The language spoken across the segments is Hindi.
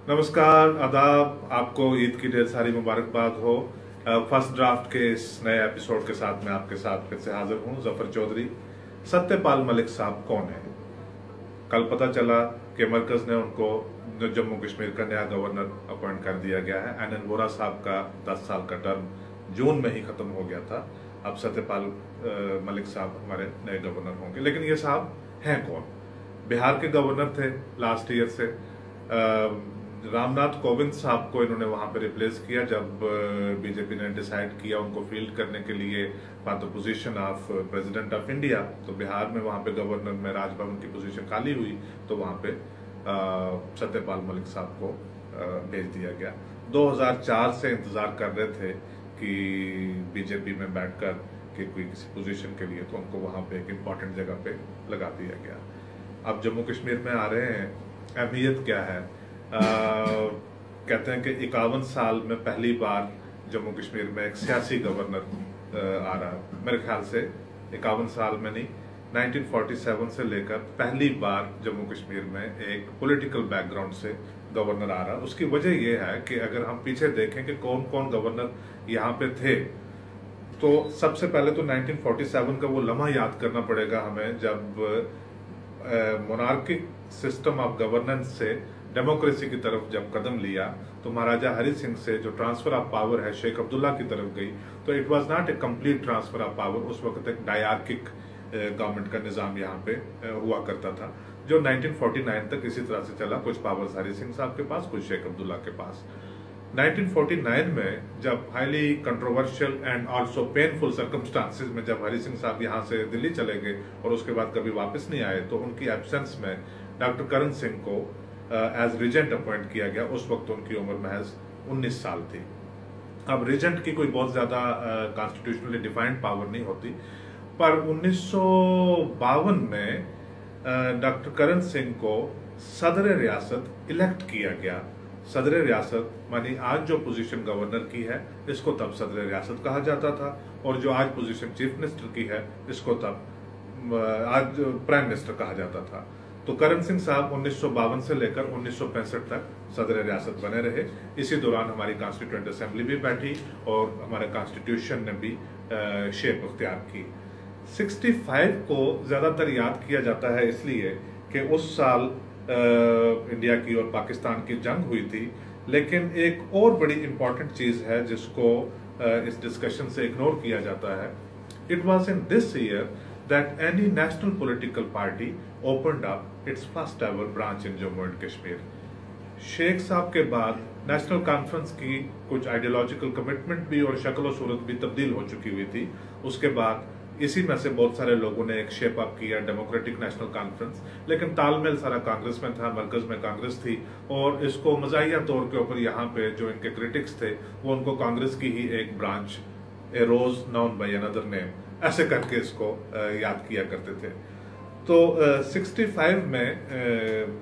नमस्कार, आदाब। आपको ईद की ढेर सारी मुबारकबाद हो। फर्स्ट ड्राफ्ट के इस नए एपिसोड के साथ मैं आपके साथ फिर से हाजिर हूं, जफर चौधरी। सत्यपाल मलिक साहब कौन है? कल पता चला कि मरकज ने उनको जम्मू कश्मीर का नया गवर्नर अपॉइंट कर दिया गया है। एनएन वोरा साहब का 10 साल का टर्म जून में ही खत्म हो गया था। अब सत्यपाल मलिक साहब हमारे नए गवर्नर होंगे। लेकिन ये साहब हैं कौन? बिहार के गवर्नर थे लास्ट ईयर से। रामनाथ कोविंद साहब को इन्होंने वहां पे रिप्लेस किया जब बीजेपी ने डिसाइड किया उनको फील्ड करने के लिए for the position of president of India. तो बिहार में वहां पे गवर्नर में राजभवन की पोजीशन खाली हुई, तो वहां पे सत्यपाल मलिक साहब को भेज दिया गया। 2004 से इंतजार कर रहे थे कि बीजेपी में बैठकर कि कोई किसी पोजीशन के लिए, तो उनको वहां पे एक इम्पॉर्टेंट जगह पे लगा दिया गया। अब जम्मू कश्मीर में आ रहे हैं। अहमियत क्या है? कहते हैं कि 51 साल में पहली बार जम्मू कश्मीर में एक सियासी गवर्नर आ रहा है। मेरे ख्याल से 51 साल में नहीं, 1947 से लेकर पहली बार जम्मू कश्मीर में एक पॉलिटिकल बैकग्राउंड से गवर्नर आ रहा है। उसकी वजह यह है कि अगर हम पीछे देखें कि कौन कौन गवर्नर यहाँ पे थे, तो सबसे पहले तो 1947 का वो लम्हा याद करना पड़ेगा हमें जब मोनार्किक सिस्टम ऑफ गवर्नेंस से डेमोक्रेसी की तरफ जब कदम लिया, तो महाराजा हरि सिंह से जो ट्रांसफर ऑफ पावर है शेख अब्दुल्ला की तरफ गई, तो it was not a complete transfer of power. उस वक्त एक डायआर्किक गवर्नमेंट का निजाम यहाँ पे हुआ करता था, जो 1949 तक इसी तरह से चला। कुछ पावर्स हरि सिंह साहब के पास, कुछ शेख अब्दुल्ला के पास। 1949 में जब highly controversial and also painful circumstances में जब हरि सिंह साहब यहाँ से दिल्ली चले गए और उसके बाद कभी वापस नहीं आए, तो उनकी एब्सेंस में डॉक्टर करण सिंह को एज रिजेंट अपॉइंट किया गया। उस वक्त उनकी उम्र महज 19 साल थी। अब रिजेंट की कोई बहुत ज्यादा कॉन्स्टिट्यूशनली डिफाइंड पावर नहीं होती, पर 1952 में डॉक्टर करण सिंह को सदर रियासत इलेक्ट किया गया। सदर रियासत मानी आज जो पोजीशन गवर्नर की है, इसको तब सदर रियासत कहा जाता था, और जो आज पोजीशन चीफ मिनिस्टर की है, इसको तब आज प्राइम मिनिस्टर कहा जाता था। तो करण सिंह साहब 1952 से लेकर 1965 तक सदर रियासत बने रहे। इसी दौरान हमारी कॉन्स्टिट्यूएंट असेंबली भी बैठी और हमारे कॉन्स्टिट्यूशन ने भी शेप अख्तियार की। 65 को ज्यादातर याद किया जाता है इसलिए कि उस साल इंडिया की और पाकिस्तान की जंग हुई थी। लेकिन एक और बड़ी इंपॉर्टेंट चीज है जिसको इस डिस्कशन से इग्नोर किया जाता है। It was in this year that any national political party opened up its first ever branch in Jammu and Kashmir. Sheikh साहब के बाद नेशनल कॉन्फ्रेंस की कुछ आइडियोलॉजिकल कमिटमेंट भी और शक्ल और सूरत भी तब्दील हो चुकी हुई थी। उसके बाद इसी में से बहुत सारे लोगों ने एक शेप अप किया डेमोक्रेटिक नेशनल कॉन्फ्रेंस, लेकिन तालमेल सारा कांग्रेस में था, मरकज में कांग्रेस थी, और इसको मजाहिया तौर के ऊपर यहाँ पे जो इनके क्रिटिक्स थे वो उनको कांग्रेस की ही एक branch, a rose known by another name, ऐसे करके इसको याद किया करते थे। तो 65 में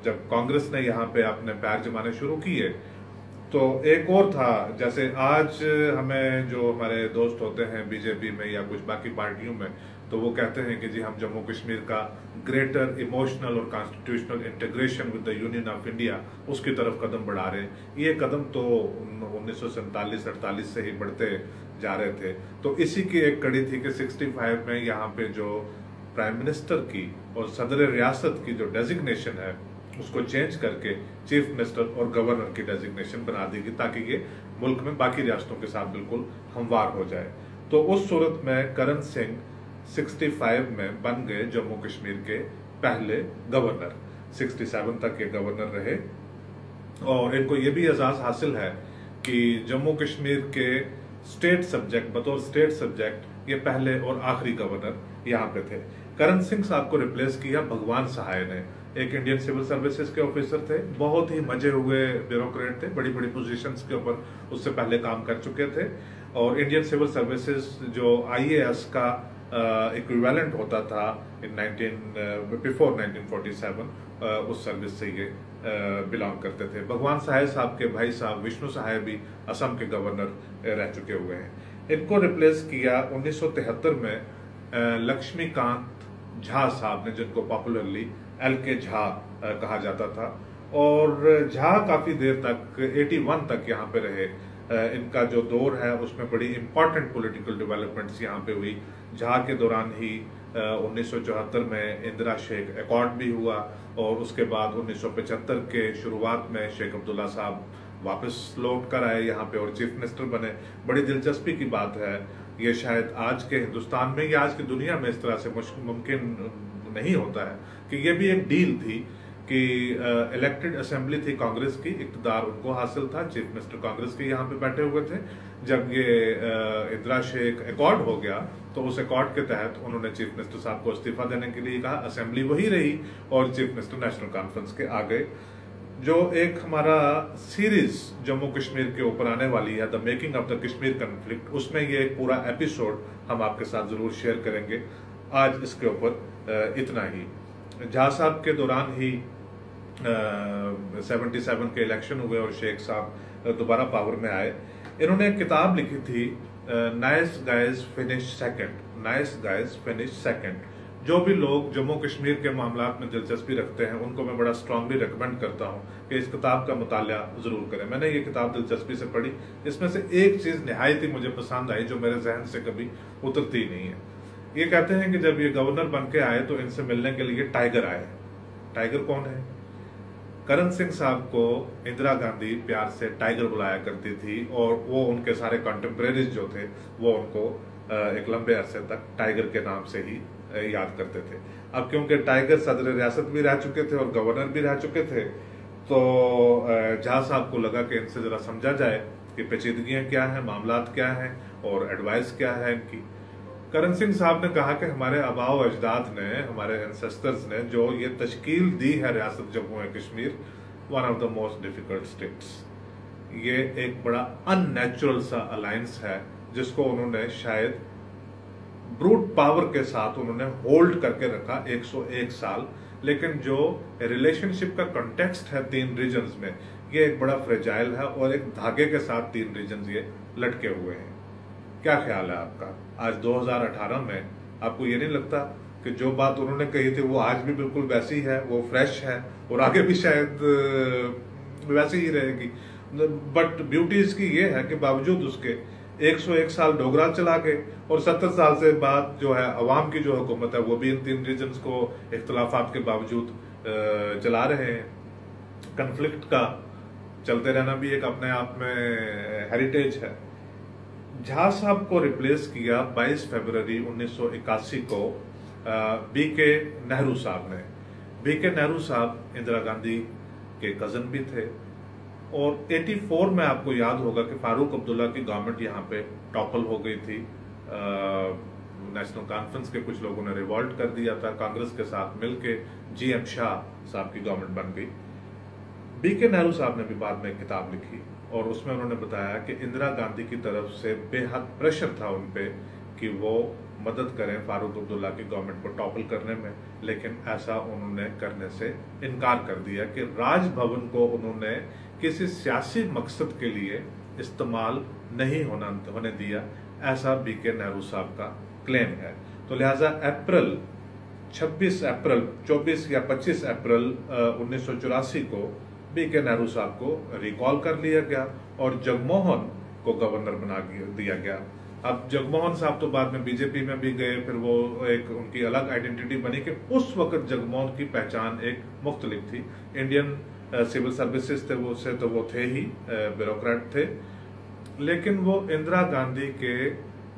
जब कांग्रेस ने यहाँ पे अपने पैर जमाने शुरू किए, तो एक और था, जैसे आज हमें जो हमारे दोस्त होते हैं बीजेपी में या कुछ बाकी पार्टियों में, तो वो कहते हैं कि जी हम जम्मू कश्मीर का ग्रेटर इमोशनल और constitutional integration with the union of India, उसकी तरफ कदम बढ़ा रहे हैं। ये कदम तो 1947-48 से ही बढ़ते जा रहे थे। तो इसी की एक कड़ी थी कि 65 में यहाँ पे जो प्राइम मिनिस्टर की और सदर रियासत की जो डेजिग्नेशन है, उसको चेंज करके चीफ मिनिस्टर और गवर्नर की डेजिग्नेशन बना दी गई, ताकि ये मुल्क में बाकी रियासतों के साथ बिल्कुल हमवार हो जाए। तो उस सूरत में करण सिंह 65 में बन गए जम्मू कश्मीर के पहले गवर्नर। 67 तक ये गवर्नर रहे, और इनको ये भी एजाज हासिल है कि जम्मू कश्मीर के स्टेट सब्जेक्ट, बतौर स्टेट सब्जेक्ट, ये पहले और आखिरी गवर्नर यहाँ पे थे। करण सिंह साहब को रिप्लेस किया भगवान सहाय ने। एक इंडियन सिविल सर्विसेज के ऑफिसर थे, बहुत ही मजे हुए ब्यूरोक्रेट थे, बड़ी बड़ी पोजीशंस के ऊपर उससे पहले काम कर चुके थे। और इंडियन सिविल सर्विसेज जो IAS का इक्विवेलेंट होता था बिफोर 1947, उस सर्विस से ये बिलोंग करते थे। भगवान सहाय साहब के भाई साहब विष्णु सहाय भी असम के गवर्नर रह चुके हुए हैं। इनको रिप्लेस किया 1973 में लक्ष्मीकांत झा साहब ने, जिनको पॉपुलरली LK झा कहा जाता था। और झा काफी देर तक 81 तक यहाँ पे रहे। इनका जो दौर है उसमें बड़ी इंपॉर्टेंट पॉलिटिकल डेवलपमेंट्स यहाँ पे हुई। झा के दौरान ही 1974 में इंदिरा शेख एकॉर्ड भी हुआ और उसके बाद 1975 के शुरुआत में शेख अब्दुल्ला साहब वापस लौट कर आए यहाँ पे और चीफ मिनिस्टर बने। बड़ी दिलचस्पी की बात है, ये शायद आज के हिंदुस्तान में या आज की दुनिया में इस तरह से मुमकिन नहीं होता है कि ये भी एक डील थी कि इलेक्टेड असेंबली थी कांग्रेस की, इक्तदार उनको हासिल था, चीफ मिनिस्टर कांग्रेस के यहाँ पे बैठे हुए थे। जब ये इंदिरा शेख एकॉर्ड हो गया तो उस एकॉर्ड के तहत उन्होंने चीफ मिनिस्टर साहब को इस्तीफा देने के लिए कहा, असेंबली वही रही और चीफ मिनिस्टर नेशनल कॉन्फ्रेंस के आ गए। जो एक हमारा सीरीज जम्मू कश्मीर के ऊपर आने वाली है, the making of the Kashmir conflict, उसमें ये एक पूरा एपिसोड हम आपके साथ जरूर शेयर करेंगे। आज इसके ऊपर इतना ही। झा साहब के दौरान ही 77 के इलेक्शन हुए और शेख साहब दोबारा पावर में आए। इन्होंने एक किताब लिखी थी, nice guys finish second, nice guys finish second. जो भी लोग जम्मू कश्मीर के मामलात में दिलचस्पी रखते हैं उनको मैं बड़ा स्ट्रांगली रिकमेंड करता हूं कि इस किताब का मुताला जरूर करें। मैंने ये किताब दिलचस्पी से पढ़ी, इसमें से एक चीज निहायत ही मुझे पसंद आई जो मेरे जहन से कभी उतरती नहीं है। ये कहते हैं कि जब ये गवर्नर बन के आए तो इनसे मिलने के लिए टाइगर आए। टाइगर कौन है? करण सिंह साहब को इंदिरा गांधी प्यार से टाइगर बुलाया करती थी और वो उनके सारे कंटेम्परेरीज जो थे वो उनको एक लंबे अरसे तक टाइगर के नाम से ही याद करते थे। अब क्योंकि टाइगर सदर रियासत भी रह चुके थे और गवर्नर भी रह चुके थे तो झा साहब को लगा कि इनसे जरा समझा जाए कि पेचीदगियां क्या हैं, मामलात क्या हैं और एडवाइस क्या है इनकी। करण सिंह साहब ने कहा कि हमारे आबाओ अजदाद ने, हमारे एंसेस्टर्स ने जो ये तश्कील दी है रियासत Jammu and Kashmir, one of the most difficult states, ये एक बड़ा अननेचुरल सा अलायंस है जिसको उन्होंने शायद ब्रूट पावर के साथ उन्होंने होल्ड करके रखा 101 साल। लेकिन जो रिलेशनशिप का कॉन्टेक्स्ट है 3 रीजन्स में, ये एक बड़ा फ्रेजाइल है और एक धागे के साथ 3 रीजन्स ये लटके हुए हैं। क्या ख्याल है आपका? आज 2018 में आपको ये नहीं लगता कि जो बात उन्होंने कही थी वो आज भी बिल्कुल वैसी है, वो फ्रेश है और आगे भी शायद वैसी ही रहेगी? बट ब्यूटी इसकी ये है कि बावजूद उसके 101 साल डोगरा चला गए और 70 साल से बाद जो है अवाम की जो हुकूमत है वो भी इन 3 रीजन्स को इख्तलाफात के बावजूद चला रहे हैं। कन्फ्लिक्ट का चलते रहना भी एक अपने आप में हेरिटेज है। झा साहब को रिप्लेस किया 22 फरवरी 1981 को बीके नेहरू साहब ने। बीके नेहरू साहब इंदिरा गांधी के कजन भी थे और 84 में आपको याद होगा कि फारूक अब्दुल्ला की गवर्नमेंट यहाँ पे टॉपल हो गई थी। नेशनल कॉन्फ्रेंस के कुछ लोगों ने रिवॉल्ट कर दिया था, कांग्रेस के साथ मिलके GM शाह साहब की गवर्नमेंट बन गई। बीके नेहरू साहब ने भी बाद में एक किताब लिखी और उसमें उन्होंने बताया कि इंदिरा गांधी की तरफ से बेहद प्रेशर था उन पे कि वो मदद करें फारूक अब्दुल्ला की गवर्नमेंट को टॉपल करने में, लेकिन ऐसा उन्होंने करने से इनकार कर दिया कि राजभवन को उन्होंने किसी सियासी मकसद के लिए इस्तेमाल नहीं होने दिया, ऐसा बीके नेहरू साहब का क्लेम है। तो लिहाजा 26 अप्रैल 24 या 25 अप्रैल 1984 को बीके नेहरू साहब को रिकॉल कर लिया गया और जगमोहन को गवर्नर बना दिया गया। अब जगमोहन साहब तो बाद में बीजेपी में भी गए, फिर वो एक उनकी अलग आइडेंटिटी बनी कि उस वक्त जगमोहन की पहचान एक मुख्तलिफ थी। इंडियन सिविल सर्विसेज थे वो, से तो वो थे ही, ब्यूरोक्रेट थे, लेकिन वो इंदिरा गांधी के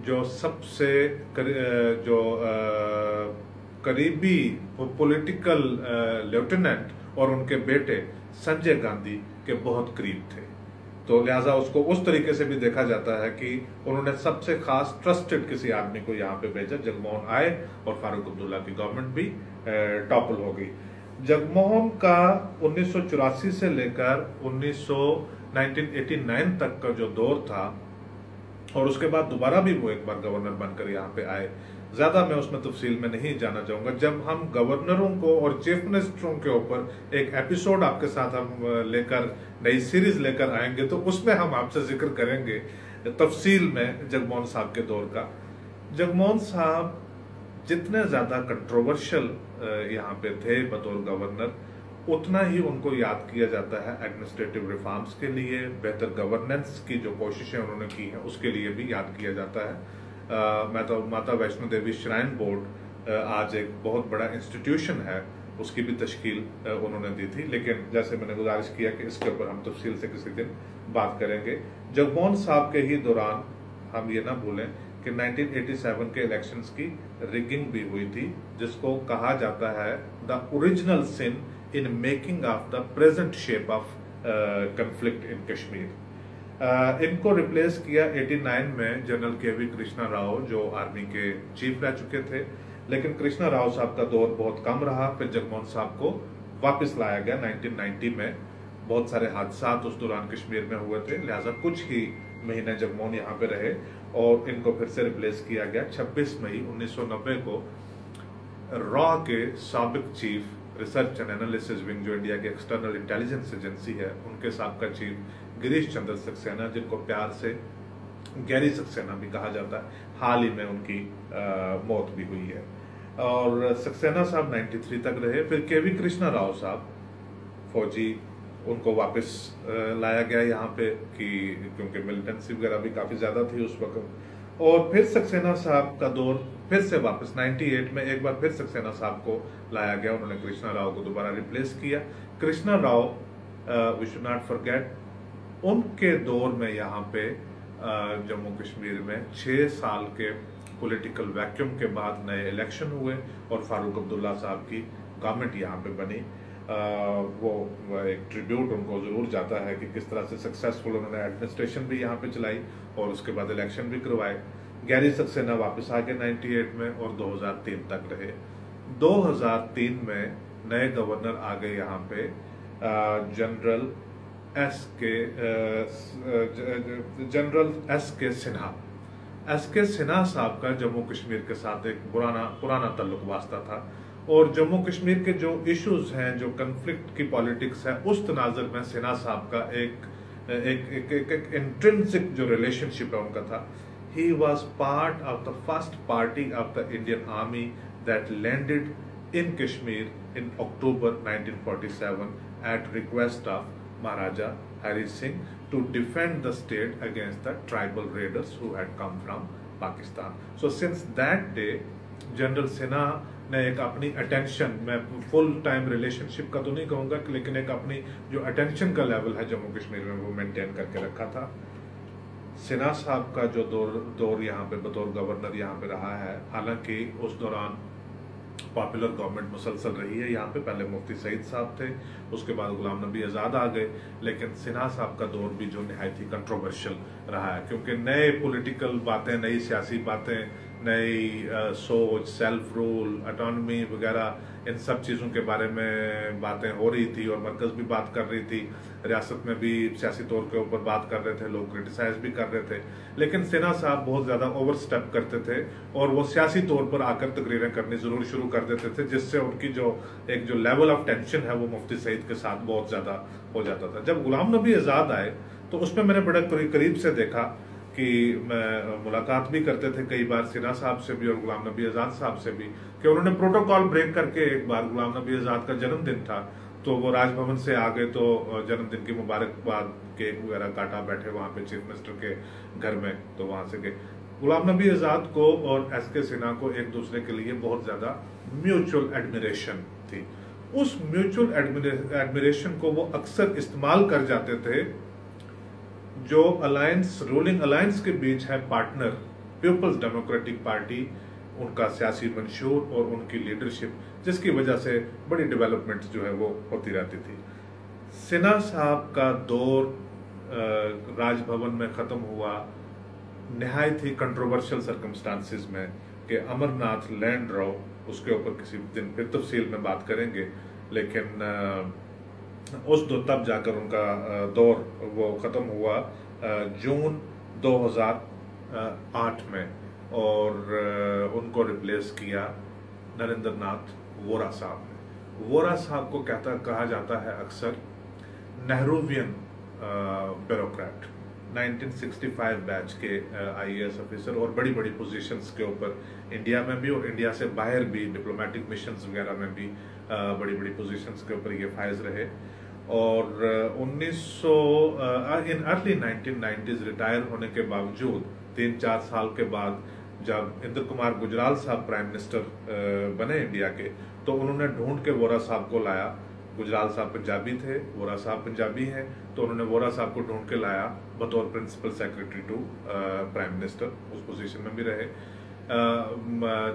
जो सबसे करीबी पॉलिटिकल लेफ्टिनेंट और उनके बेटे संजय गांधी के बहुत करीब थे। तो लिहाजा उसको उस तरीके से भी देखा जाता है कि उन्होंने सबसे खास ट्रस्टेड किसी आदमी को यहाँ पे भेजा। जगमोहन आए और फारूक अब्दुल्ला की गवर्नमेंट भी टॉपल हो गई। जगमोहन का 1984 से लेकर 1989 तक का जो दौर था और उसके बाद दोबारा भी वो एक बार गवर्नर बनकर यहाँ पे आए। ज्यादा मैं उसमें तफसील में नहीं जाना चाहूंगा। जब हम गवर्नरों को और चीफ मिनिस्टरों के ऊपर एक एपिसोड आपके साथ हम लेकर नई सीरीज लेकर आएंगे तो उसमें हम आपसे जिक्र करेंगे तफसील में जगमोहन साहब के दौर का। जगमोहन साहब जितने ज्यादा कंट्रोवर्शियल यहाँ पे थे बतौर गवर्नर, उतना ही उनको याद किया जाता है एडमिनिस्ट्रेटिव रिफॉर्म्स के लिए, बेहतर गवर्नेंस की जो कोशिशें उन्होंने की हैं उसके लिए भी याद किया जाता है। मैं तो माता वैष्णो देवी श्राइन बोर्ड आज एक बहुत बड़ा इंस्टीट्यूशन है, उसकी भी तश्कील उन्होंने दी थी, लेकिन जैसे मैंने गुजारिश किया कि इसके ऊपर हम तफसील से किसी दिन बात करेंगे। जगमोहन साहब के ही दौरान हम ये ना भूलें कि 1987 के इलेक्शंस की रिगिंग भी हुई थी, जिसको कहा जाता है the original sin in making of the present shape of conflict in Kashmir. इनको रिप्लेस किया 89 में जनरल केवी कृष्णा राव, जो आर्मी के चीफ रह चुके थे, लेकिन कृष्णा राव साहब का दौर बहुत कम रहा। फिर जगमोहन साहब को वापस लाया गया 1990 में। बहुत सारे हादसा उस दौरान कश्मीर में हुए थे, लिहाजा कुछ ही महीने जगमोहन यहाँ पे रहे और इनको फिर से रिप्लेस किया गया। 26 मई 1990 को रॉ के साबिक chief research and analysis wing, जो इंडिया की एक्सटर्नल इंटेलिजेंस एजेंसी है, उनके साबका चीफ गिरीश चंद्र सक्सेना, जिनको प्यार से गैरी सक्सेना भी कहा जाता है, हाल ही में उनकी मौत भी हुई है। और सक्सेना साहब 93 तक रहे। फिर केवी कृष्णा राव साहब फौजी, उनको वापस लाया गया यहाँ पे कि क्योंकि मिलिटेंसी वगैरह भी काफी ज्यादा थी उस वक्त। और फिर सक्सेना साहब का दौर फिर से वापस 98 में एक बार फिर सक्सेना साहब को लाया गया, उन्होंने कृष्णा राव को दोबारा रिप्लेस किया। Krishna Rao, we should not forget, उनके दौर में यहाँ पे जम्मू कश्मीर में 6 साल के पॉलिटिकल वैक्यूम के बाद नए इलेक्शन हुए और फारूक अब्दुल्ला साहब की गवर्नमेंट यहाँ पे बनी। वो एक ट्रिब्यूट उनको जरूर जाता है कि किस तरह से सक्सेसफुल उन्होंने एडमिनिस्ट्रेशन भी यहाँ पे चलाई और उसके बाद इलेक्शन भी करवाए। गैरी सक्सेना वापस आ गए 98 में और 2003 तक रहे। 2003 में नए गवर्नर आ गए यहाँ पे, जनरल एस के सिन्हा। एस के सिन्हा साहब का जम्मू कश्मीर के साथ एक पुराना ताल्लुक वास्ता था और जम्मू कश्मीर के जो इश्यूज हैं, जो कन्फ्लिक्ट की पॉलिटिक्स है, उस तनाजुर में सिन्हा साहब का एक इंट्रिंसिक जो रिलेशनशिप है उनका था। He was part of the first party of the Indian Army that landed in Kashmir in October 1947 at request of Maharaja Hari Singh to defend the state against the tribal raiders who had come from Pakistan. So since that day, General Sinha ने एक अपनी अटेंशन, मैं फुल टाइम रिलेशनशिप का तो नहीं कहूँगा, लेकिन एक अपनी जो अटेंशन का लेवल है जम्मू कश्मीर में वो मेंटेन करके रखा था। सिन्हा साहब का जो दौर यहाँ पे बतौर गवर्नर यहाँ पे रहा है, हालांकि उस दौरान पॉपुलर गवर्नमेंट मुसलसल रही है यहाँ पे। पहले मुफ्ती सईद साहब थे, उसके बाद गुलाम नबी आज़ाद आ गए, लेकिन सिन्हा साहब का दौर भी जो निहायत ही कंट्रोवर्शियल रहा है, क्योंकि नए पॉलिटिकल बातें, नई सियासी बातें, नई सोच, सेल्फ रूल, ऑटोनॉमी वगैरह, इन सब चीज़ों के बारे में बातें हो रही थी और मरकज़ भी बात कर रही थी, रियासत में भी सियासी तौर के ऊपर बात कर रहे थे, लोग क्रिटिसाइज भी कर रहे थे। लेकिन सिन्हा साहब बहुत ज़्यादा ओवर स्टेप करते थे और वो सियासी तौर पर आकर तकरीरें करनी ज़रूर शुरू कर देते थे, जिससे उनकी जो लेवल ऑफ टेंशन है वो मुफ्ती सईद के साथ बहुत ज़्यादा हो जाता था। जब गुलाम नबी आज़ाद आए तो उसमें मैंने बड़े करीब से देखा कि मुलाकात भी करते थे कई बार सिन्हा साहब से भी और गुलाम नबी आज़ाद साहब से भी, कि उन्होंने प्रोटोकॉल ब्रेक करके, एक बार गुलाम नबी आज़ाद का जन्मदिन था तो वो राजभवन से आ गए, तो जन्मदिन की मुबारकबाद केक वगैरह काटा, बैठे वहां पे चीफ मिनिस्टर के घर में, तो वहां से गए। गुलाम नबी आज़ाद को और एस के सिन्हा को एक दूसरे के लिए बहुत ज्यादा म्यूचुअल एडमिरेशन थी। उस म्यूचुअल एडमिरेशन को वो अक्सर इस्तेमाल कर जाते थे। जो अलायंस, रूलिंग अलायंस के बीच है पार्टनर पीपल्स डेमोक्रेटिक पार्टी, उनका सियासी मंशूर और उनकी लीडरशिप, जिसकी वजह से बड़ी डेवलपमेंट जो है वो होती रहती थी। सिन्हा साहब का दौर राजभवन में खत्म हुआ निहायत ही कंट्रोवर्शियल सर्कमस्टांसिस में कि अमरनाथ लैंड रॉ, उसके ऊपर किसी दिन फिर तफसील में बात करेंगे, लेकिन तब जाकर उनका दौर वो खत्म हुआ जून 2008 में और उनको रिप्लेस किया नरेंद्र नाथ वोरा साहब ने। वोरा साहब को कहा जाता है अक्सर नेहरूवियन ब्यूरोक्रेट, 1965 बैच के IAS ऑफिसर और बड़ी बड़ी पोजीशंस के ऊपर इंडिया में भी और इंडिया से बाहर भी डिप्लोमेटिक मिशंस वगैरह में भी बड़ी बड़ी पोजीशंस के ऊपर ये फायज रहे। और 1900 इन अर्ली 1990s रिटायर होने के बावजूद 3-4 साल के बाद जब इंद्र कुमार गुजराल साहब प्राइम मिनिस्टर बने इंडिया के, तो उन्होंने ढूंढ के वोरा साहब को लाया। गुजराल साहब पंजाबी थे, वोरा साहब पंजाबी हैं, तो उन्होंने वोरा साहब को ढूंढ के लाया बतौर principal secretary to prime minister. उस पोजीशन में भी रहे।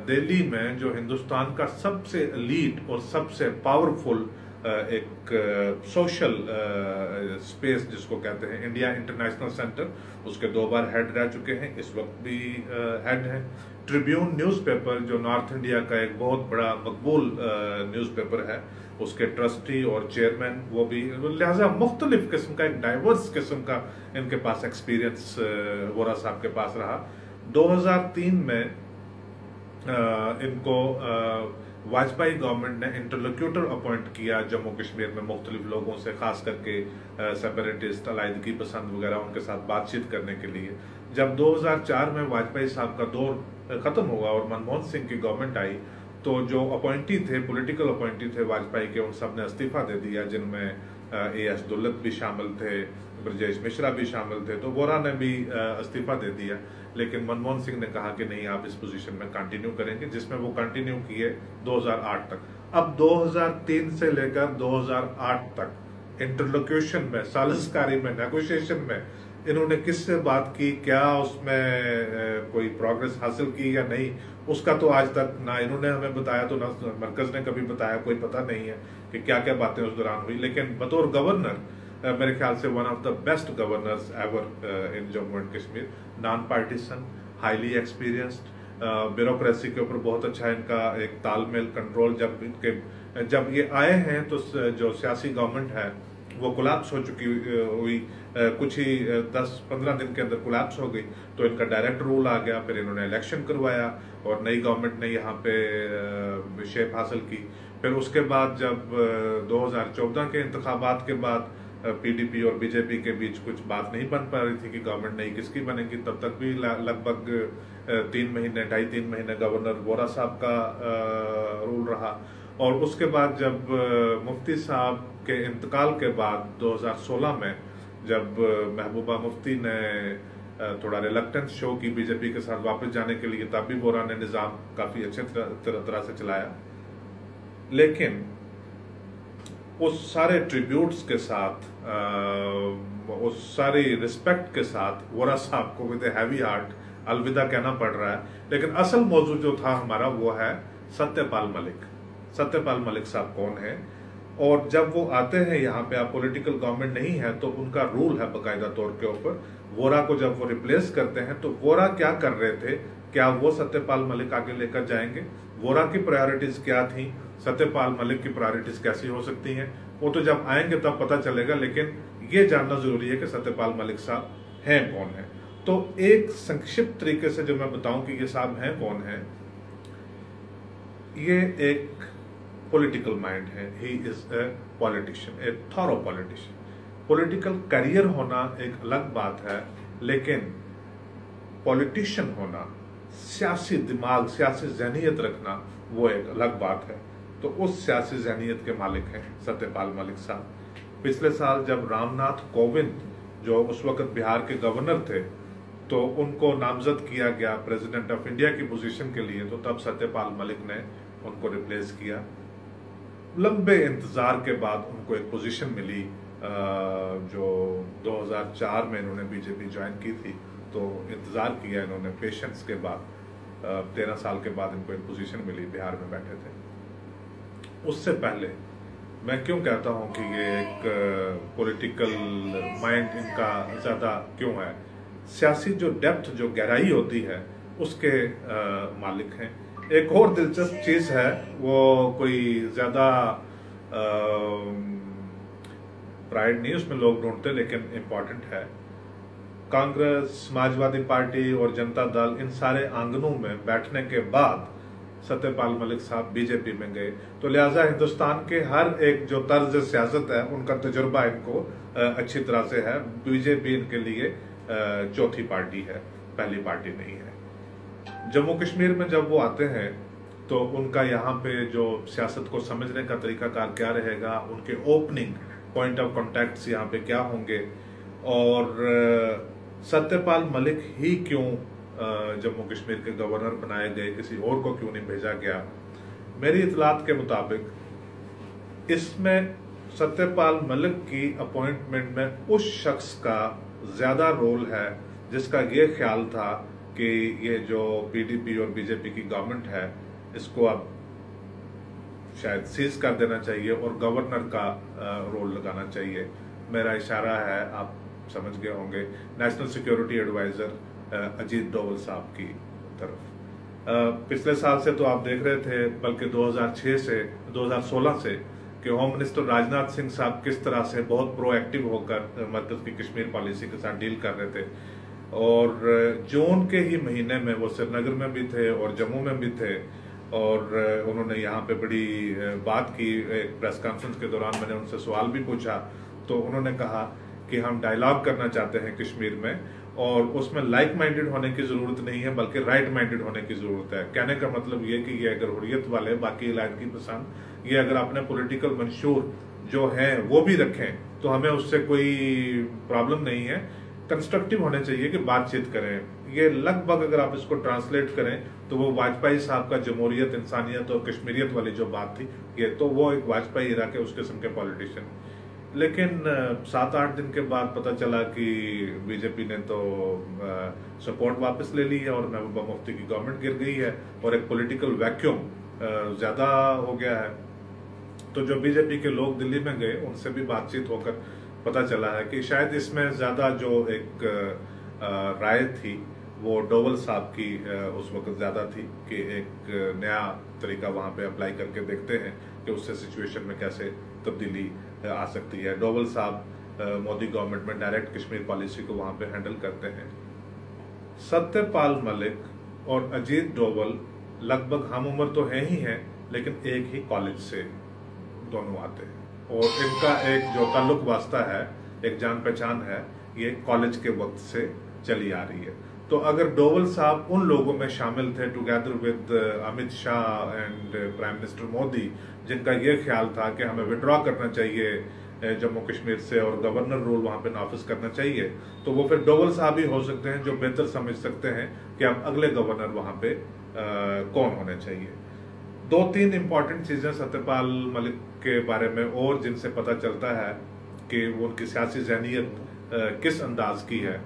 दिल्ली में जो हिंदुस्तान का सबसे एलीट और सबसे पावरफुल एक सोशल स्पेस जिसको कहते हैं, इंडिया इंटरनेशनल सेंटर, उसके 2 बार हेड रह चुके हैं, इस वक्त भी हेड हैं। ट्रिब्यून न्यूज़पेपर जो नॉर्थ इंडिया का एक बहुत बड़ा मकबूल न्यूज़पेपर है, उसके ट्रस्टी और चेयरमैन वो भी। लिहाजा मुख्तलिफ किस्म का, एक डाइवर्स किस्म का इनके पास एक्सपीरियंस वोरा साहब के पास रहा। 2003 में इनको वाजपेयी गवर्नमेंट ने इंटरलोक्यूटर अपॉइंट किया जम्मू कश्मीर में मुख्तलिफ लोगों से, खास करके सेपरेटिस्ट, अलायदगी पसंद वगैरह, उनके साथ बातचीत करने के लिए। जब 2004 में वाजपेयी साहब का दौर खत्म हुआ और मनमोहन सिंह की गवर्नमेंट आई, तो जो अपॉइंटी थे, पॉलिटिकल अपॉइंटी थे वाजपेयी के, उन सब ने इस्तीफा दे दिया, जिनमें AS दुल्लत भी शामिल थे, ब्रजेश मिश्रा भी शामिल थे, तो वोरा ने भी इस्तीफा दे दिया। लेकिन मनमोहन सिंह ने कहा कि नहीं, आप इस पोजीशन में कंटिन्यू करेंगे, जिसमें वो कंटिन्यू किए 2008 तक। अब 2003 से लेकर 2008 तक इंटरलोक्यूशन में, सालिसकारी में, नेगोशिएशन में इन्होंने किससे बात की, क्या उसमें कोई प्रोग्रेस हासिल की या नहीं, उसका तो आज तक ना इन्होंने हमें बताया, तो ना मरकज ने कभी बताया। कोई पता नहीं है कि क्या क्या बातें उस दौरान हुई। लेकिन बतौर गवर्नर मेरे ख्याल से one of the best governors ever in Jammu and Kashmir. Non partisan, highly experienced, bureaucracy के ऊपर बहुत अच्छा इनका एक तालमेल, कंट्रोल। जब ये आए हैं तो जो सियासी गवर्नमेंट है वो कोलैप्स हो चुकी हुई, कुछ ही 10-15 दिन के अंदर कोलैप्स हो गई, तो इनका डायरेक्ट रूल आ गया। फिर इन्होंने इलेक्शन करवाया और नई गवर्नमेंट ने यहाँ पे शेप हासिल की। फिर उसके बाद जब 2014 के इंतखाबात के बाद PDP और BJP के बीच कुछ बात नहीं बन पा रही थी कि गवर्नमेंट नई किसकी बनेगी, तब तक भी लगभग 2.5-3 महीने गवर्नर वोरा साहब का रूल रहा। और उसके बाद जब मुफ्ती साहब के इंतकाल के बाद 2016 में जब महबूबा मुफ्ती ने थोड़ा रिलक्टेंस शो की BJP के साथ वापस जाने के लिए, तब भी वोरा ने निज़ाम काफी अच्छे तरह से चलाया। लेकिन उस सारे ट्रिब्यूट्स के साथ, उस सारी रिस्पेक्ट के साथ वोरा साहब को विद हैवी हार्ट अलविदा कहना पड़ रहा है। लेकिन असल मौजू जो था हमारा वो है सत्यपाल मलिक। सत्यपाल मलिक साहब कौन है, और जब वो आते हैं यहाँ पे, आप पॉलिटिकल गवर्नमेंट नहीं है, तो उनका रूल है बाकायदा तौर के ऊपर। वोरा को जब वो रिप्लेस करते हैं, तो वोरा क्या कर रहे थे, क्या वो सत्यपाल मलिक आगे लेकर जाएंगे, वोरा की प्रायोरिटीज क्या थी, सत्यपाल मलिक की प्रायोरिटीज कैसी हो सकती हैं, वो तो जब आएंगे तब पता चलेगा। लेकिन ये जानना जरूरी है कि सत्यपाल मलिक साहब हैं कौन है। तो एक संक्षिप्त तरीके से जो मैं बताऊं कि ये साहब हैं कौन है, ये एक पॉलिटिकल माइंड है। He is a politician, A thorough politician. Political career होना एक अलग बात है, लेकिन पॉलिटिशियन होना, सियासी दिमाग, सियासी जहनीयत रखना, वो एक अलग बात है। तो उस सियासी जहनीयत के मालिक हैं सत्यपाल मलिक साहब। पिछले साल जब रामनाथ कोविंद, जो उस वक्त बिहार के गवर्नर थे, तो उनको नामजद किया गया प्रेसिडेंट ऑफ इंडिया की पोजीशन के लिए, तो तब सत्यपाल मलिक ने उनको रिप्लेस किया। लंबे इंतजार के बाद उनको एक पोजीशन मिली, जो 2004 में इन्होंने BJP ज्वाइन की थी, तो इंतजार किया इन्होंने पेशेंस के बाद। 13 साल के बाद इनको एक पोजीशन मिली, बिहार में बैठे थे। उससे पहले मैं क्यों कहता हूं कि ये एक पॉलिटिकल माइंड इनका ज्यादा क्यों है, सियासी जो डेप्थ, जो गहराई होती है, उसके मालिक हैं। एक और दिलचस्प चीज है, वो कोई ज्यादा प्राइड नहीं उसमें लोग ढूंढते, लेकिन इम्पोर्टेंट है। कांग्रेस, समाजवादी पार्टी और जनता दल, इन सारे आंगनों में बैठने के बाद सत्यपाल मलिक साहब BJP में गए, तो लिहाजा हिंदुस्तान के हर एक जो तर्ज सियासत है, उनका तजुर्बा इनको अच्छी तरह से है। BJP इनके लिए चौथी पार्टी है, पहली पार्टी नहीं है। जम्मू कश्मीर में जब वो आते हैं, तो उनका यहाँ पे जो सियासत को समझने का तरीकाकार क्या रहेगा, उनके ओपनिंग पॉइंट ऑफ कॉन्टैक्ट्स यहाँ पे क्या होंगे, और सत्यपाल मलिक ही क्यों जम्मू कश्मीर के गवर्नर बनाए गए, किसी और को क्यों नहीं भेजा गया। मेरी इतलात के मुताबिक इसमें सत्यपाल मलिक की अपॉइंटमेंट में उस शख्स का ज्यादा रोल है जिसका ये ख्याल था कि ये जो पीडीपी और बीजेपी की गवर्नमेंट है इसको अब शायद सीज कर देना चाहिए और गवर्नर का रोल लगाना चाहिए। मेरा इशारा है, आप समझ गए होंगे, national security adviser Ajit Doval साहब की तरफ। पिछले साल से तो आप देख रहे थे, बल्कि 2006 से 2016 से, कि होम मिनिस्टर राजनाथ सिंह साहब किस तरह से बहुत प्रोएक्टिव होकर मरकज की कश्मीर पॉलिसी के साथ डील कर रहे थे, और जून के ही महीने में वो श्रीनगर में भी थे और जम्मू में भी थे, और उन्होंने यहाँ पे बड़ी बात की। एक प्रेस कॉन्फ्रेंस के दौरान मैंने उनसे सवाल भी पूछा, तो उन्होंने कहा कि हम डायलॉग करना चाहते हैं कश्मीर में, और उसमें लाइक माइंडेड होने की जरूरत नहीं है बल्कि राइट माइंडेड होने की जरूरत है। कहने का मतलब ये कि ये अगर हुर्रियत वाले, बाकी इलाके की पसंद, ये अगर अपने पॉलिटिकल मंशूर जो है वो भी रखें तो हमें उससे कोई प्रॉब्लम नहीं है। कंस्ट्रक्टिव होने चाहिए कि बातचीत करें। ये लगभग अगर आप इसको ट्रांसलेट करें तो वो वाजपेयी साहब का जमहूरियत, इंसानियत और कश्मीरियत वाली जो बात थी, ये तो वो एक वाजपेयी इरा के उस किस्म के पॉलिटिशियन। लेकिन 7-8 दिन के बाद पता चला कि बीजेपी ने तो सपोर्ट वापस ले ली है और महबूबा मुफ्ती की गवर्नमेंट गिर गई है और एक पॉलिटिकल वैक्यूम ज्यादा हो गया है। तो जो बीजेपी के लोग दिल्ली में गए उनसे भी बातचीत होकर पता चला है कि शायद इसमें ज्यादा जो एक राय थी वो डोवल साहब की उस वक्त ज्यादा थी कि एक नया तरीका वहां पे अप्लाई करके देखते हैं कि उससे सिचुएशन में कैसे तब्दीली आ सकती है। डोवल साहब मोदी गवर्नमेंट में डायरेक्ट कश्मीर पॉलिसी को वहां पे हैंडल करते हैं। सत्यपाल मलिक और अजीत डोवल लगभग हम उम्र तो है ही हैं, लेकिन एक ही कॉलेज से दोनों आते हैं और इनका एक जो ताल्लुक वास्ता है, एक जान पहचान है, ये कॉलेज के वक्त से चली आ रही है। तो अगर डोवल साहब उन लोगों में शामिल थे together with Amit Shah and prime minister Modi, जिनका ये ख्याल था कि हमें विड्रॉ करना चाहिए जम्मू कश्मीर से और गवर्नर रूल वहां पे नाफिज करना चाहिए, तो वो फिर डोवल साहब ही हो सकते हैं जो बेहतर समझ सकते हैं कि अब अगले गवर्नर वहां पे कौन होने चाहिए। 2-3 इंपॉर्टेंट चीजें सत्यपाल मलिक के बारे में और जिनसे पता चलता है कि वो उनकी सियासी ज़हनियत किस अंदाज की है।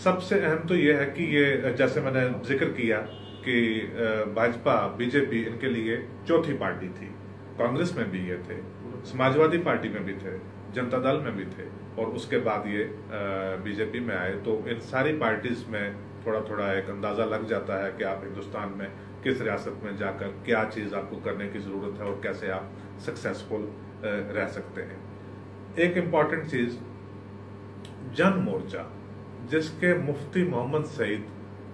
सबसे अहम तो ये है कि ये, जैसे मैंने जिक्र किया कि भाजपा, बीजेपी इनके लिए चौथी पार्टी थी। कांग्रेस में भी ये थे, समाजवादी पार्टी में भी थे, जनता दल में भी थे, और उसके बाद ये बीजेपी में आए। तो इन सारी पार्टीज में थोड़ा थोड़ा एक अंदाजा लग जाता है कि आप हिंदुस्तान में किस रियासत में जाकर क्या चीज आपको करने की जरूरत है और कैसे आप सक्सेसफुल रह सकते हैं। एक इम्पॉर्टेंट चीज, जन मोर्चा, जिसके मुफ्ती मोहम्मद सईद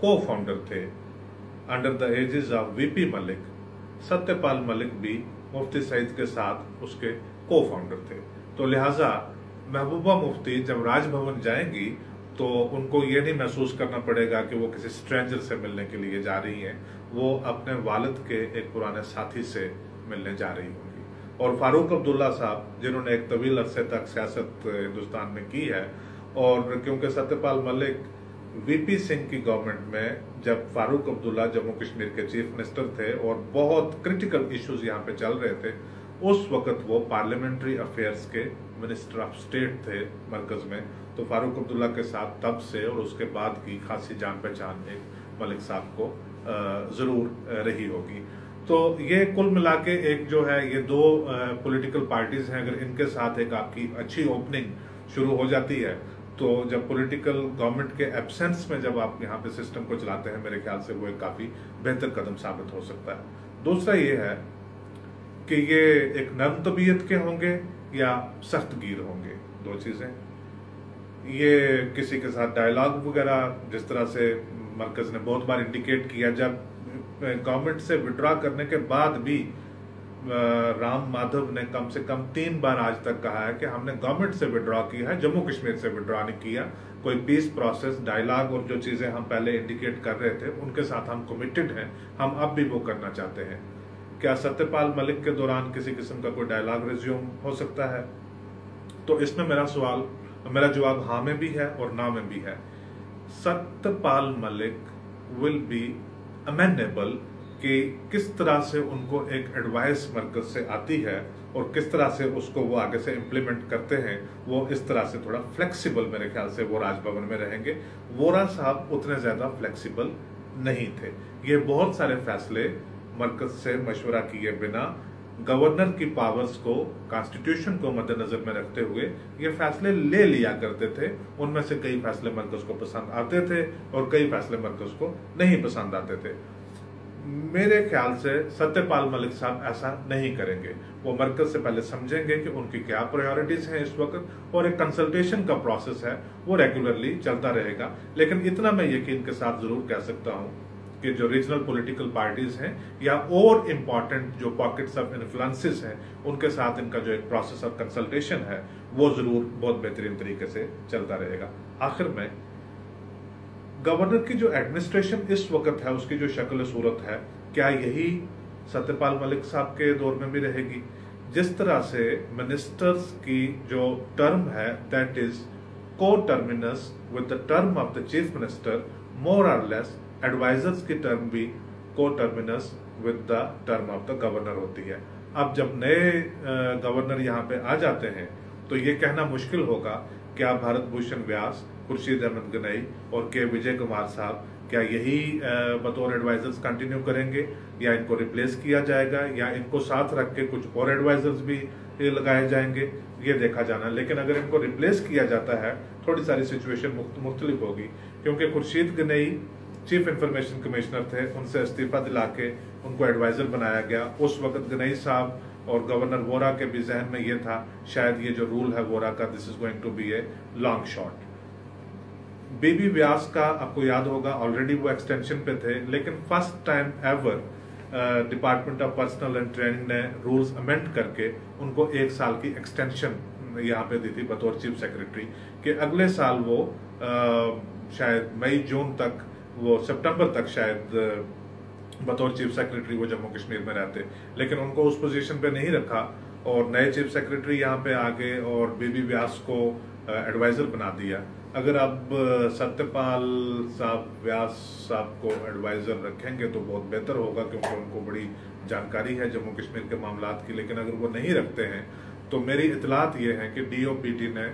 को फाउंडर थे under the aegis of VP Malik, Satyapal Malik भी मुफ्ती सईद के साथ उसके को फाउंडर थे। तो लिहाजा महबूबा मुफ्ती जब राजभवन जाएंगी तो उनको ये नहीं महसूस करना पड़ेगा कि वो किसी स्ट्रेंजर से मिलने के लिए जा रही हैं, वो अपने वालिद के एक पुराने साथी से मिलने जा रही होंगी। और फारूक अब्दुल्ला साहब, जिन्होंने एक तवील अरसे तक सियासत हिंदुस्तान में की है, और क्योंकि सत्यपाल मलिक वीपी सिंह की गवर्नमेंट में जब फारूक अब्दुल्ला जम्मू कश्मीर के चीफ मिनिस्टर थे और बहुत क्रिटिकल इश्यूज यहाँ पे चल रहे थे, उस वक्त वो पार्लियामेंट्री अफेयर्स के मिनिस्टर ऑफ स्टेट थे मरकज में। तो फारूक अब्दुल्ला के साथ तब से और उसके बाद की खासी जान पहचान एक मलिक साहब को जरूर रही होगी। तो ये कुल मिला के एक जो है, ये दो पॉलिटिकल पार्टीज हैं, अगर इनके साथ एक आपकी अच्छी ओपनिंग शुरू हो जाती है तो जब पॉलिटिकल गवर्नमेंट के एब्सेंस में जब आप यहाँ पे सिस्टम को चलाते हैं, मेरे ख्याल से वो एक काफी बेहतर कदम साबित हो सकता है। दूसरा ये है कि ये एक नर्म तबीयत के होंगे या सख्त गिर होंगे, दो चीजें। ये किसी के साथ डायलॉग वगैरह, जिस तरह से मरकज ने बहुत बार इंडिकेट किया, जब गवर्नमेंट से विड्रॉ करने के बाद भी राम माधव ने कम से कम 3 बार आज तक कहा है कि हमने गवर्नमेंट से विड्रॉ किया है, जम्मू कश्मीर से विड्रॉ नहीं किया। कोई पीस प्रोसेस, डायलॉग और जो चीजें हम पहले इंडिकेट कर रहे थे उनके साथ हम कमिटेड हैं, हम अब भी वो करना चाहते हैं। क्या सत्यपाल मलिक के दौरान किसी किस्म का कोई डायलॉग रिज्यूम हो सकता है? तो इसमें मेरा जवाब हाँ में भी है और ना में भी है। Satyapal Malik will be amendable कि किस तरह से उनको एक एडवाइस मरकज से आती है और किस तरह से उसको वो आगे से इम्प्लीमेंट करते हैं, वो इस तरह से थोड़ा फ्लेक्सिबल मेरे ख्याल से वो राजभवन में रहेंगे। वोरा साहब उतने ज्यादा फ्लेक्सिबल नहीं थे। ये बहुत सारे फैसले मरकज से मशवरा किए बिना गवर्नर की पावर्स को, कॉन्स्टिट्यूशन को मद्देनजर में रखते हुए ये फैसले ले लिया करते थे। उनमें से कई फैसले मरकज को पसंद आते थे और कई फैसले मरकज को नहीं पसंद आते थे। मेरे ख्याल से सत्यपाल मलिक साहब ऐसा नहीं करेंगे। वो मरकज से पहले समझेंगे कि उनकी क्या प्रायोरिटीज हैं इस वक्त, और एक कंसल्टेशन का प्रोसेस है वो रेगुलरली चलता रहेगा। लेकिन इतना मैं यकीन के साथ जरूर कह सकता हूं कि जो रीजनल पॉलिटिकल पार्टीज हैं या और इम्पोर्टेंट जो पॉकेट्स ऑफ इन्फ्लुएंसेस हैं, उनके साथ इनका जो एक प्रोसेस ऑफ कंसल्टेशन है वो जरूर बहुत बेहतरीन तरीके से चलता रहेगा। आखिर में गवर्नर की जो एडमिनिस्ट्रेशन इस वक्त है, उसकी जो शक्ल सूरत है, क्या यही सत्यपाल मलिक साहब के दौर में भी रहेगी? जिस तरह से मिनिस्टर्स की जो टर्म है that is coterminous with the term of the chief minister, more और लेस एडवाइजर्स की टर्म भी coterminous with the term of the governor होती है। अब जब नए गवर्नर यहाँ पे आ जाते हैं तो ये कहना मुश्किल होगा क्या भारत भूषण व्यास, खुर्शीद अहमद गनई और के विजय कुमार साहब क्या यही बतौर एडवाइजर्स कंटिन्यू करेंगे या इनको रिप्लेस किया जाएगा या इनको साथ रख के कुछ और एडवाइजर्स भी लगाए जाएंगे, ये देखा जाना। लेकिन अगर इनको रिप्लेस किया जाता है थोड़ी सारी सिचुएशन मुख्तलिफ होगी, क्योंकि Khurshid Ganai chief information commissioner थे, उनसे इस्तीफा दिला के उनको एडवाइजर बनाया गया। उस वक्त गनई साहब और गवर्नर वोरा के भी जहन में ये था शायद ये जो रूल है वोरा का, this is going to be a long shot. BB Vyas का आपको याद होगा ऑलरेडी वो एक्सटेंशन पे थे, लेकिन first time ever department of personal and training ने रूल्स अमेंड करके उनको 1 साल की एक्सटेंशन यहाँ पे दी थी बतौर चीफ सेक्रेटरी, कि अगले साल वो शायद मई जून तक, वो सितंबर तक शायद बतौर चीफ सेक्रेटरी वो जम्मू कश्मीर में रहते। लेकिन उनको उस पोजीशन पे नहीं रखा और नए चीफ सेक्रेटरी यहाँ पे आ गए और बीबी व्यास को एडवाइजर बना दिया। अगर अब सत्यपाल साहब व्यास साहब को एडवाइजर रखेंगे तो बहुत बेहतर होगा, क्योंकि उनको बड़ी जानकारी है जम्मू कश्मीर के मामलात की। लेकिन अगर वो नहीं रखते हैं तो मेरी इतलात ये है कि डीओपीटी ने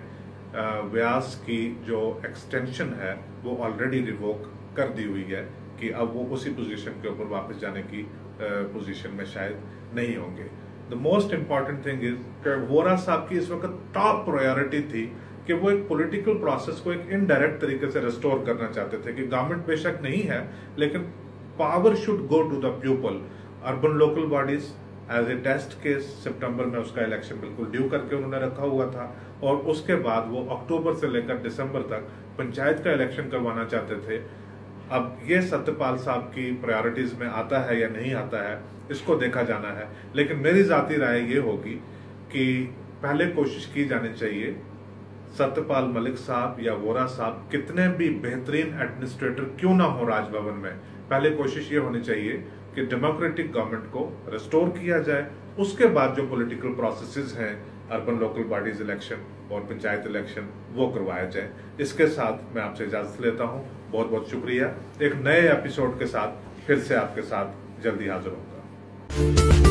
व्यास की जो एक्सटेंशन है वो ऑलरेडी रिवोक कर दी हुई है कि अब वो उसी पोजीशन के ऊपर वापस जाने की पोजीशन में शायद नहीं होंगे। The most important thing is कि वोरा साहब की इस वक्त टॉप प्रायोरिटी थी कि वो एक पॉलिटिकल प्रोसेस को एक इनडायरेक्ट तरीके से रिस्टोर करना चाहते थे कि गवर्नमेंट बेशक नहीं है लेकिन power should go to the people. Urban local bodies as a test case सितंबर में उसका इलेक्शन बिल्कुल ड्यू करके उन्होंने रखा हुआ था, और उसके बाद वो अक्टूबर से लेकर दिसंबर तक पंचायत का इलेक्शन करवाना चाहते थे। अब ये सत्यपाल साहब की प्रायोरिटीज में आता है या नहीं आता है, इसको देखा जाना है। लेकिन मेरी जाती राय ये होगी कि पहले कोशिश की जानी चाहिए, सत्यपाल मलिक साहब या वोरा साहब कितने भी बेहतरीन एडमिनिस्ट्रेटर क्यों ना हो राजभवन में, पहले कोशिश ये होनी चाहिए कि डेमोक्रेटिक गवर्नमेंट को रिस्टोर किया जाए। उसके बाद जो पॉलिटिकल प्रोसेसेस हैं, अर्बन लोकल बॉडीज इलेक्शन और पंचायत इलेक्शन, वो करवाया जाए। इसके साथ मैं आपसे इजाजत लेता हूं। बहुत बहुत शुक्रिया। एक नए एपिसोड के साथ फिर से आपके साथ जल्दी हाजिर होगा।